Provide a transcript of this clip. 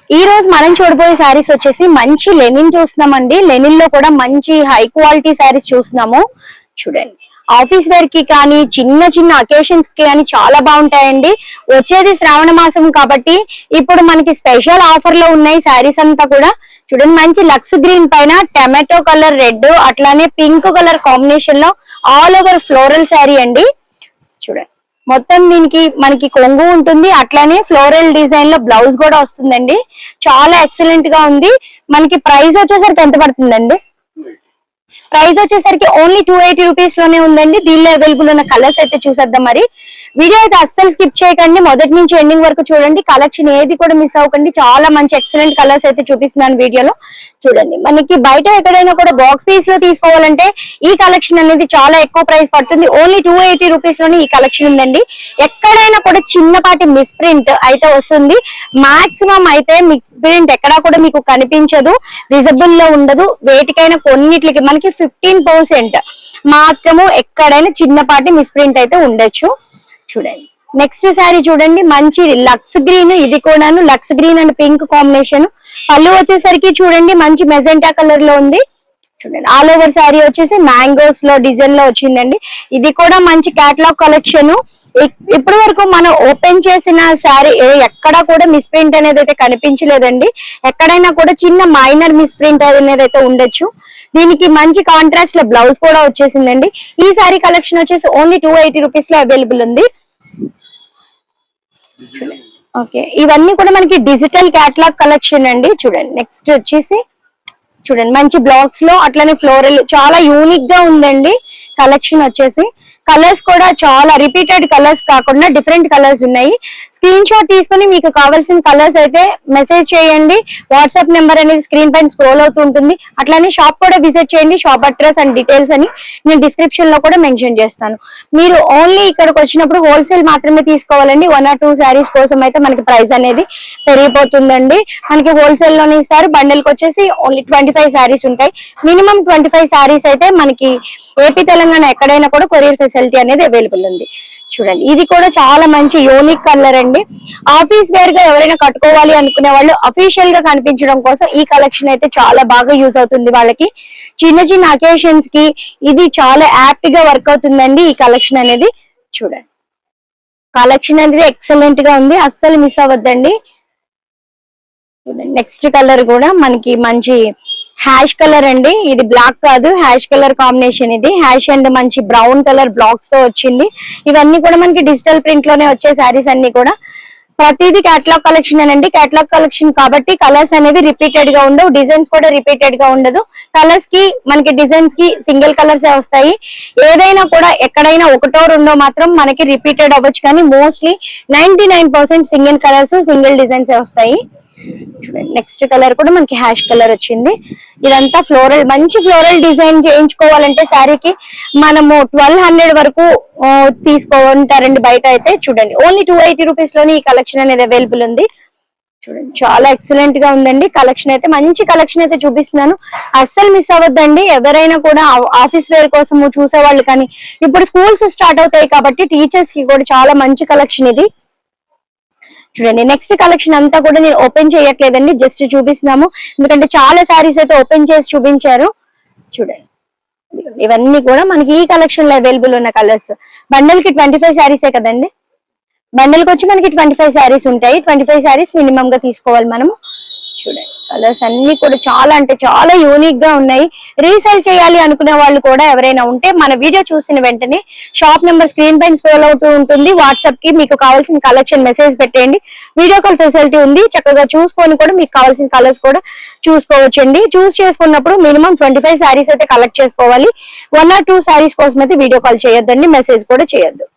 ఈ రోజు మనం చూడబోయే శారీస్ వచ్చేసి మంచి లెనిన్ చూస్తున్నామండి. లెనిన్ లో కూడా మంచి హై క్వాలిటీ శారీస్ చూస్తున్నాము. చూడండి, ఆఫీస్ వేర్ కి కానీ చిన్న చిన్న అకేషన్స్ కి కానీ చాలా బాగుంటాయండి. వచ్చేది శ్రావణ మాసం కాబట్టి ఇప్పుడు మనకి స్పెషల్ ఆఫర్ లో ఉన్నాయి శారీస్ అంతా కూడా. చూడండి, మంచి లక్స్ గ్రీన్ పైన టమాటో కలర్ రెడ్ అట్లానే పింక్ కలర్ కాంబినేషన్ లో ఆల్ ఓవర్ ఫ్లోరల్ శారీ అండి. చూడండి, మొత్తం దీనికి మనకి కొంగు ఉంటుంది, అట్లానే ఫ్లోరల్ డిజైన్ లో బ్లౌజ్ కూడా వస్తుందండి. చాలా ఎక్సలెంట్ గా ఉంది. మనకి ప్రైస్ వచ్చేసరికి ఎంత పడుతుందండి? ప్రైస్ వచ్చేసరికి ఓన్లీ 280 రూపీస్ లోనే ఉందండి. దీనిలో అవైలబుల్ ఉన్న కలర్స్ అయితే చూసేద్దాం. మరి వీడియో అయితే అస్సలు స్కిప్ చేయకండి, మొదటి నుంచి ఎండింగ్ వరకు చూడండి. కలెక్షన్ ఏది కూడా మిస్ అవ్వకండి. చాలా మంచి ఎక్సలెంట్ కలర్స్ అయితే చూపిస్తున్నాను వీడియోలో. చూడండి, మనకి బయట ఎక్కడైనా కూడా బాక్స్ పీస్ లో తీసుకోవాలంటే ఈ కలెక్షన్ అనేది చాలా ఎక్కువ ప్రైస్ పడుతుంది. ఓన్లీ 280 రూపీస్ లోనే ఈ కలెక్షన్ ఉందండి. ఎక్కడైనా కూడా చిన్నపాటి మిస్ ప్రింట్ అయితే వస్తుంది. మాక్సిమం అయితే మిస్ ప్రింట్ ఎక్కడా కూడా మీకు కనిపించదు, విజిబుల్ లో ఉండదు. వేటికైనా కొన్నిటికి మనకి 15% మాత్రము ఎక్కడైనా చిన్నపాటి మిస్ ప్రింట్ అయితే ఉండొచ్చు. చూడండి, నెక్స్ట్ శారీ చూడండి, మంచి లక్స్ గ్రీన్. ఇది కూడాను Lux green and pink combination. పళ్ళు వచ్చేసరికి చూడండి మంచి మెజెంటా కలర్ లో ఉంది. చూడండి, ఆల్ ఓవర్ శారీ వచ్చేసి మ్యాంగోస్ లో డిజైన్ లో వచ్చిందండి. ఇది కూడా మంచి కేటలాగ్ కలెక్షన్. ఇప్పటి వరకు మనం ఓపెన్ చేసిన శారీ ఎక్కడా కూడా మిస్ ప్రింట్ అనేది అయితే కనిపించలేదండి. ఎక్కడైనా కూడా చిన్న మైనర్ మిస్ ప్రింట్ అనేది అయితే ఉండొచ్చు. దీనికి మంచి కాంట్రాస్ట్ లో బ్లౌజ్ కూడా వచ్చేసిందండి. ఈ శారీ కలెక్షన్ వచ్చేసి ఓన్లీ 280 రూపీస్ లో అవైలబుల్ ఉంది. ఓకే, ఇవన్నీ కూడా మనకి డిజిటల్ కేటలాగ్ కలెక్షన్ అండి. చూడండి, నెక్స్ట్ వచ్చేసి చూడండి మంచి బ్లాక్స్ లో అట్లనే ఫ్లోరల్ చాలా యూనిక్ గా ఉందండి కలెక్షన్ వచ్చేసి. కలర్స్ కూడా చాలా రిపీటెడ్ కలర్స్ కాకుండా డిఫరెంట్ కలర్స్ ఉన్నాయి. స్క్రీన్ షాట్ తీసుకుని మీకు కావాల్సిన కలర్స్ అయితే మెసేజ్ చేయండి. వాట్సాప్ నెంబర్ అనేది స్క్రీన్ పైన స్క్రోల్ అవుతూ ఉంటుంది. అట్లానే షాప్ కూడా విజిట్ చేయండి. షాప్ అడ్రస్ అండ్ డీటెయిల్స్ అని నేను డిస్క్రిప్షన్ లో కూడా మెన్షన్ చేస్తాను. మీరు ఓన్లీ ఇక్కడికి వచ్చినప్పుడు హోల్సేల్ మాత్రమే తీసుకోవాలండి. 1 or 2 శారీస్ కోసం అయితే మనకి ప్రైస్ అనేది పెరిగిపోతుందండి. మనకి హోల్సేల్ లోనే ఇస్తారు. బండిల్కి వచ్చేసి ఓన్లీ 25 శారీస్ ఉంటాయి. మినిమం 25 శారీస్ అయితే మనకి ఏపీ తెలంగాణ ఎక్కడైనా కూడా కొరియర్ ఫెసిలిటీ అనేది అవైలబుల్ ఉంది. చూడండి, ఇది కూడా చాలా మంచి యూనిక్ కలర్ అండి. ఆఫీస్ వేర్ గా ఎవరైనా కట్టుకోవాలి అనుకునే వాళ్ళు అఫీషియల్ గా కనిపించడం కోసం ఈ కలెక్షన్ అయితే చాలా బాగా యూజ్ అవుతుంది. వాళ్ళకి చిన్న చిన్న అకేషన్స్ కి ఇది చాలా యాప్ట్ గా వర్క్ అవుతుందండి ఈ కలెక్షన్ అనేది. చూడండి, కలెక్షన్ అనేది ఎక్సలెంట్ గా ఉంది, అస్సలు మిస్ అవ్వద్దండి. నెక్స్ట్ కలర్ కూడా మనకి మంచి హ్యాష్ కలర్ అండి. ఇది బ్లాక్ కాదు, హ్యాష్ కలర్ కాంబినేషన్. ఇది హ్యాష్ అండ్ మంచి బ్రౌన్ కలర్ బ్లాక్స్ తో వచ్చింది. ఇవన్నీ కూడా మనకి డిజిటల్ ప్రింట్ లోనే వచ్చే శారీస్ అన్ని కూడా. ప్రతిదీ కేటలాగ్ కలెక్షన్ అండి. కేటలాగ్ కలెక్షన్ కాబట్టి కలర్స్ అనేది రిపీటెడ్ గా ఉండవు, డిజైన్స్ కూడా రిపీటెడ్ గా ఉండదు. కలర్స్ కి మనకి డిజైన్స్ కి సింగిల్ కలర్స్ వస్తాయి. ఏదైనా కూడా ఎక్కడైనా ఒకటో రెండో మాత్రం మనకి రిపీటెడ్ అవ్వచ్చు, కానీ mostly 99% single colours single designs వస్తాయి. నెక్స్ట్ కలర్ కూడా మనకి హ్యాష్ కలర్ వచ్చింది. ఇదంతా ఫ్లోరల్, మంచి ఫ్లోరల్ డిజైన్ చేయించుకోవాలంటే శారీకి మనము 1200 వరకు తీసుకుంటారండి బయట అయితే. చూడండి, ఓన్లీ 280 రూపీస్ లోనే ఈ కలెక్షన్ అనేది అవైలబుల్ ఉంది. చూడండి, చాలా ఎక్సలెంట్ గా ఉందండి కలెక్షన్ అయితే. మంచి కలెక్షన్ అయితే చూపిస్తున్నాను, అస్సలు మిస్ అవ్వద్దండి. ఎవరైనా కూడా ఆఫీస్ వేర్ కోసం చూసేవాళ్ళు కానీ, ఇప్పుడు స్కూల్స్ స్టార్ట్ అవుతాయి కాబట్టి టీచర్స్ కి కూడా చాలా మంచి కలెక్షన్ ఇది. చూడండి, నెక్స్ట్ కలెక్షన్ అంతా కూడా నేను ఓపెన్ చేయట్లేదండి, జస్ట్ చూపిస్తున్నాము. ఎందుకంటే చాలా శారీస్ అయితే ఓపెన్ చేసి చూపించారు. చూడండి, ఇవన్నీ కూడా మనకి ఈ కలెక్షన్ లో అవైలబుల్ ఉన్న కలర్స్. బండల్ కి 25 శారీసే కదండి. బండల్ కి వచ్చి మనకి 25 శారీస్ ఉంటాయి. 25 శారీస్ మినిమం గా తీసుకోవాలి మనము. చూడండి, కలర్స్ అన్ని కూడా చాలా అంటే చాలా యూనిక్ గా ఉన్నాయి. రీసేల్ చేయాలి అనుకునే వాళ్ళు కూడా ఎవరైనా ఉంటే మన వీడియో చూసిన వెంటనే షాప్ నెంబర్ స్క్రీన్ పైన స్క్రోల్ అవుతూ ఉంటుంది. వాట్సాప్ కి మీకు కావాల్సిన కలెక్షన్ మెసేజ్ పెట్టేయండి. వీడియో కాల్ ఫెసిలిటీ ఉంది, చక్కగా చూసుకొని కూడా మీకు కావాల్సిన కలర్స్ కూడా చూసుకోవచ్చండి. చూస్ చేసుకున్నప్పుడు మినిమం 25 శారీస్ అయితే కలెక్ట్ చేసుకోవాలి. 1 or 2 శారీస్ కోసం అయితే వీడియో కాల్ చేయొద్దండి, మెసేజ్ కూడా చేయొద్దు.